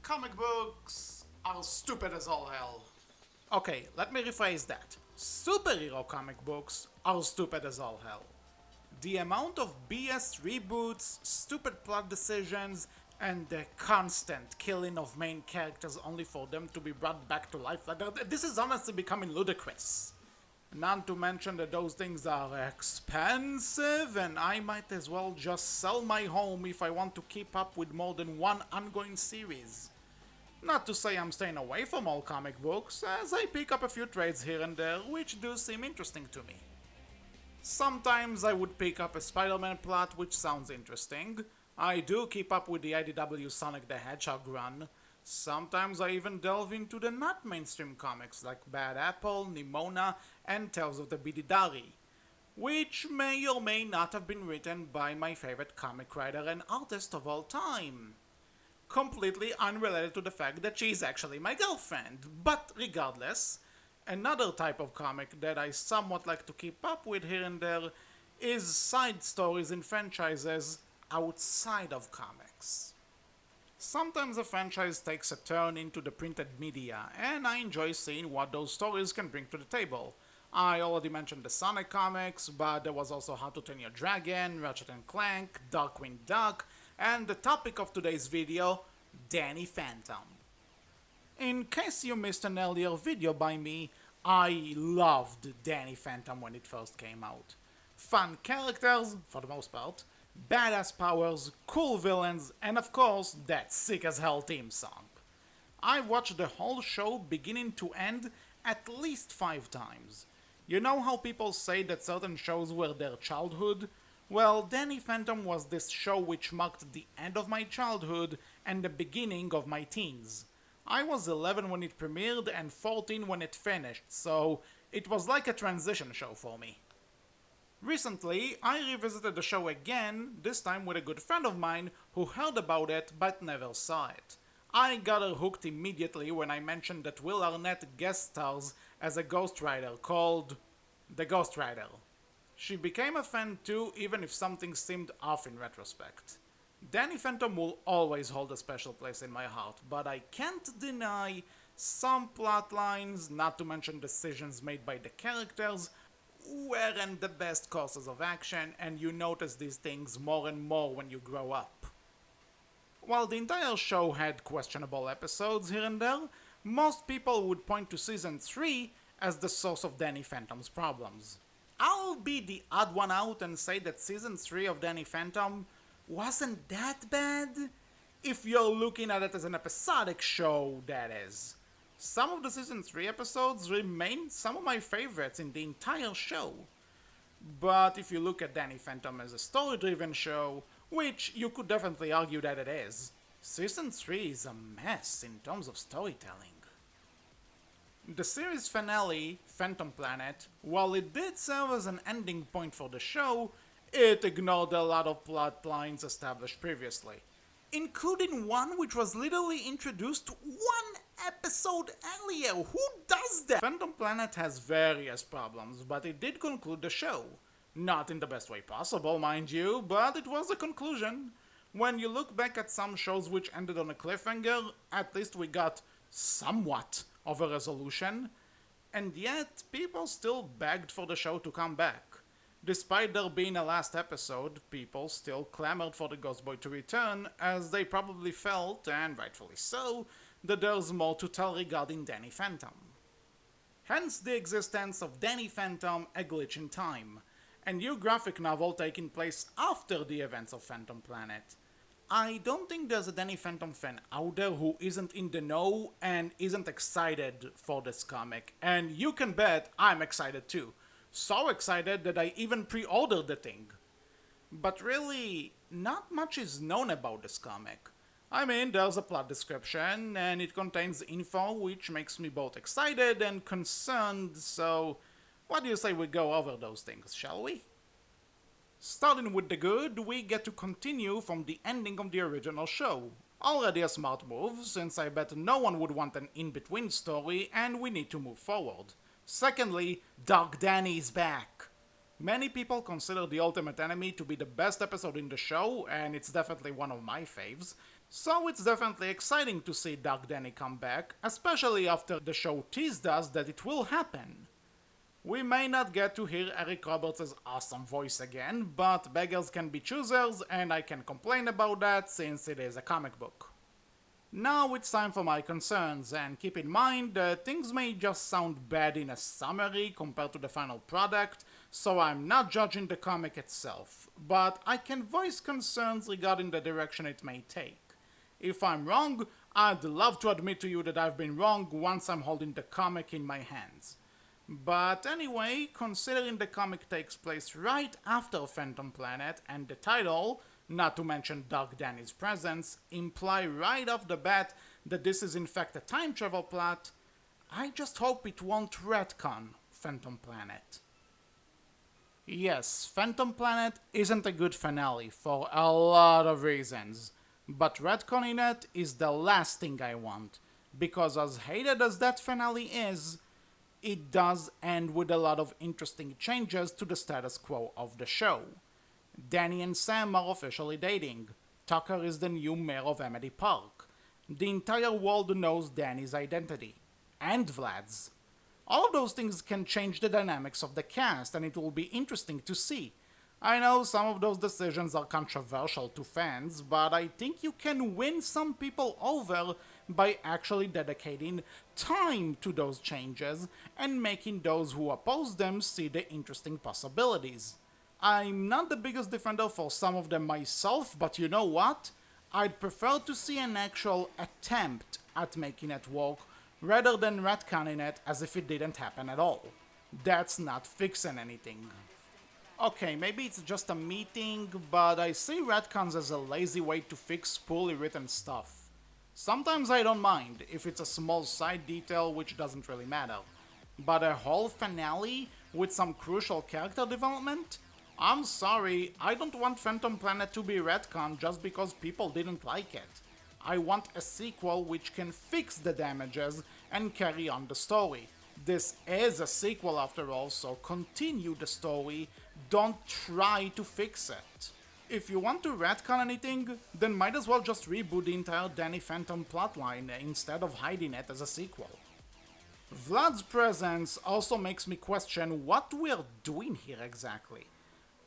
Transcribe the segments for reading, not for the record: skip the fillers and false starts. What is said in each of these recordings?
Comic books are stupid as all hell. Okay, let me rephrase that. Superhero comic books are stupid as all hell. The amount of BS reboots, stupid plot decisions, and the constant killing of main characters only for them to be brought back to life, this is honestly becoming ludicrous. Not to mention that those things are expensive, and I might as well just sell my home if I want to keep up with more than one ongoing series. Not to say I'm staying away from all comic books, as I pick up a few trades here and there which do seem interesting to me. Sometimes I would pick up a Spider-Man plot which sounds interesting. I do keep up with the IDW Sonic the Hedgehog run. Sometimes I even delve into the not mainstream comics like Bad Apple, Nimona, and Tales of the Bididari, which may or may not have been written by my favorite comic writer and artist of all time. Completely unrelated to the fact that she's actually my girlfriend, but regardless, another type of comic that I somewhat like to keep up with here and there is side stories in franchises outside of comics. Sometimes a franchise takes a turn into the printed media, and I enjoy seeing what those stories can bring to the table. I already mentioned the Sonic comics, but there was also How to Train Your Dragon, Ratchet and Clank, Darkwing Duck, and the topic of today's video, Danny Phantom. In case you missed an earlier video by me, I loved Danny Phantom when it first came out. Fun characters, for the most part, badass powers, cool villains, and of course, that sick as hell theme song. I watched the whole show beginning to end at least 5 times. You know how people say that certain shows were their childhood? Well, Danny Phantom was this show which marked the end of my childhood and the beginning of my teens. I was 11 when it premiered and 14 when it finished, so it was like a transition show for me. Recently, I revisited the show again, this time with a good friend of mine who heard about it but never saw it. I got her hooked immediately when I mentioned that Will Arnett guest stars as a Ghost Rider called The Ghost Rider. She became a fan too, even if something seemed off in retrospect. Danny Phantom will always hold a special place in my heart, but I can't deny some plot lines, not to mention decisions made by the characters, weren't the best courses of action, and you notice these things more and more when you grow up. While the entire show had questionable episodes here and there, most people would point to Season 3 as the source of Danny Phantom's problems. I'll be the odd one out and say that Season 3 of Danny Phantom wasn't that bad, if you're looking at it as an episodic show, that is. Some of the Season 3 episodes remain some of my favorites in the entire show. But if you look at Danny Phantom as a story-driven show, which you could definitely argue that it is, Season 3 is a mess in terms of storytelling. The series finale, Phantom Planet, while it did serve as an ending point for the show, it ignored a lot of plot lines established previously, including one which was literally introduced 1 episode earlier. Who does that? Phantom Planet has various problems, but it did conclude the show. Not in the best way possible, mind you, but it was a conclusion. When you look back at some shows which ended on a cliffhanger, at least we got somewhat of a resolution, and yet people still begged for the show to come back. Despite there being a last episode, people still clamored for the Ghost Boy to return, as they probably felt, and rightfully so, that there's more to tell regarding Danny Phantom. Hence the existence of Danny Phantom: A Glitch in Time, a new graphic novel taking place after the events of Phantom Planet. I don't think there's a Danny Phantom fan out there who isn't in the know and isn't excited for this comic, and you can bet I'm excited too. So excited that I even pre-ordered the thing. But really, not much is known about this comic. I mean, there's a plot description, and it contains info which makes me both excited and concerned, so what do you say we go over those things, shall we? Starting with the good, we get to continue from the ending of the original show. Already a smart move, since I bet no one would want an in-between story, and we need to move forward. Secondly, Dark Danny's back. Many people consider The Ultimate Enemy to be the best episode in the show, and it's definitely one of my faves. So it's definitely exciting to see Dark Danny come back, especially after the show teased us that it will happen. We may not get to hear Eric Roberts' awesome voice again, but beggars can be choosers, and I can complain about that since it is a comic book. Now it's time for my concerns, and keep in mind that things may just sound bad in a summary compared to the final product, so I'm not judging the comic itself, but I can voice concerns regarding the direction it may take. If I'm wrong, I'd love to admit to you that I've been wrong once I'm holding the comic in my hands. But anyway, considering the comic takes place right after Phantom Planet and the title, not to mention Dark Danny's presence, imply right off the bat that this is in fact a time travel plot, I just hope it won't retcon Phantom Planet. Yes, Phantom Planet isn't a good finale for a lot of reasons, but retconning it is the last thing I want, because as hated as that finale is, it does end with a lot of interesting changes to the status quo of the show. Danny and Sam are officially dating. Tucker is the new mayor of Amity Park. The entire world knows Danny's identity. And Vlad's. All of those things can change the dynamics of the cast, and it will be interesting to see. I know some of those decisions are controversial to fans, but I think you can win some people over by actually dedicating time to those changes and making those who oppose them see the interesting possibilities. I'm not the biggest defender for some of them myself, but you know what? I'd prefer to see an actual attempt at making it work rather than retconning it as if it didn't happen at all. That's not fixing anything. Okay, maybe it's just a meeting, but I see retcons as a lazy way to fix poorly written stuff. Sometimes I don't mind if it's a small side detail which doesn't really matter. But a whole finale with some crucial character development? I'm sorry, I don't want Phantom Planet to be retcon just because people didn't like it. I want a sequel which can fix the damages and carry on the story. This is a sequel after all, so continue the story, don't try to fix it. If you want to retcon anything, then might as well just reboot the entire Danny Phantom plotline instead of hiding it as a sequel. Vlad's presence also makes me question what we're doing here exactly.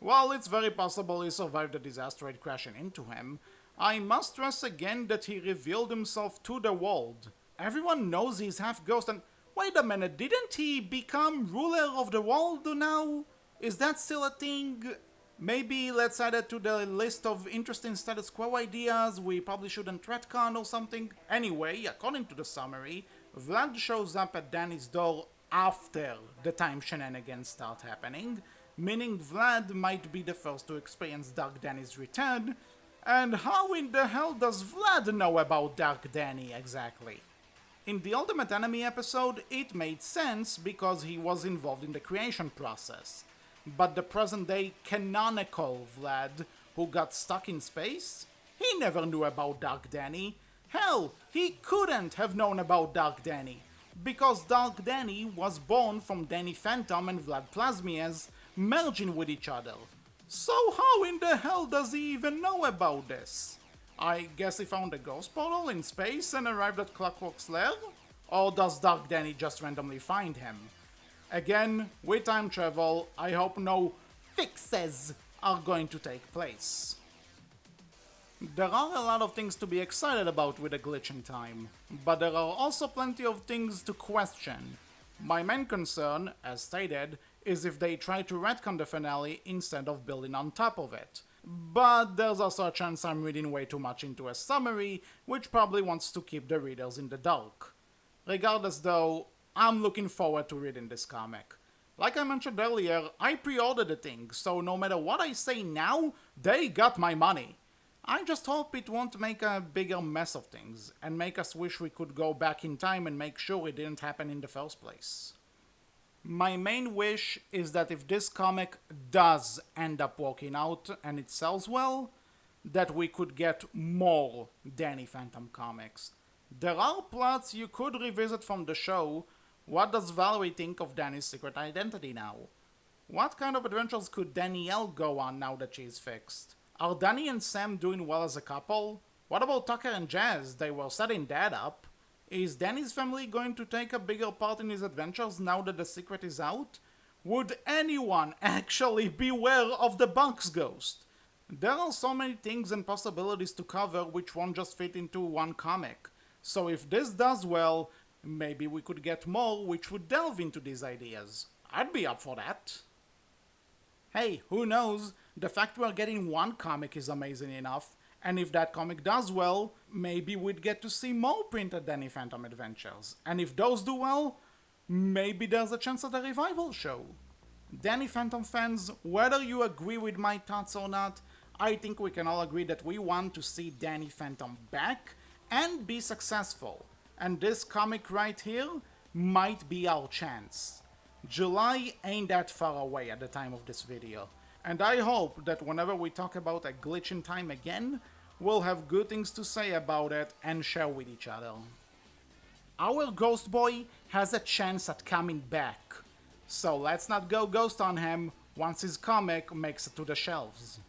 While it's very possible he survived the disaster crashing into him, I must stress again that he revealed himself to the world. Everyone knows he's half ghost and wait a minute, didn't he become ruler of the world now? Is that still a thing? Maybe let's add it to the list of interesting status quo ideas we probably shouldn't retcon or something. Anyway, according to the summary, Vlad shows up at Danny's door after the time shenanigans start happening, meaning Vlad might be the first to experience Dark Danny's return. And how in the hell does Vlad know about Dark Danny exactly? In the Ultimate Enemy episode, it made sense because he was involved in the creation process. But the present day canonical Vlad, who got stuck in space? He never knew about Dark Danny. Hell, he couldn't have known about Dark Danny, because Dark Danny was born from Danny Phantom and Vlad Plasmias merging with each other. So how in the hell does he even know about this? I guess he found a ghost portal in space and arrived at Clockwork's lair? Or does Dark Danny just randomly find him? Again, with time travel, I hope no fixes are going to take place. There are a lot of things to be excited about with a glitch in time, but there are also plenty of things to question. My main concern, as stated, is if they try to retcon the finale instead of building on top of it. But there's also a chance I'm reading way too much into a summary, which probably wants to keep the readers in the dark. Regardless though, I'm looking forward to reading this comic. Like I mentioned earlier, I pre-ordered the thing, so no matter what I say now, they got my money. I just hope it won't make a bigger mess of things, and make us wish we could go back in time and make sure it didn't happen in the first place. My main wish is that if this comic does end up working out and it sells well, that we could get more Danny Phantom comics. There are plots you could revisit from the show. What does Valerie think of Danny's secret identity now? What kind of adventures could Danielle go on now that she's fixed? Are Danny and Sam doing well as a couple? What about Tucker and Jazz? They were setting that up. Is Danny's family going to take a bigger part in his adventures now that the secret is out? Would anyone actually beware of the Bunk's ghost? There are so many things and possibilities to cover which won't just fit into one comic. So if this does well, maybe we could get more which would delve into these ideas. I'd be up for that. Hey, who knows? The fact we're getting one comic is amazing enough, and if that comic does well, maybe we'd get to see more printed Danny Phantom adventures. And if those do well, maybe there's a chance at a revival show. Danny Phantom fans, whether you agree with my thoughts or not, I think we can all agree that we want to see Danny Phantom back and be successful. And this comic right here might be our chance. July ain't that far away at the time of this video, and I hope that whenever we talk about a glitch in time again, we'll have good things to say about it and share with each other. Our Ghost Boy has a chance at coming back, so let's not go ghost on him once his comic makes it to the shelves.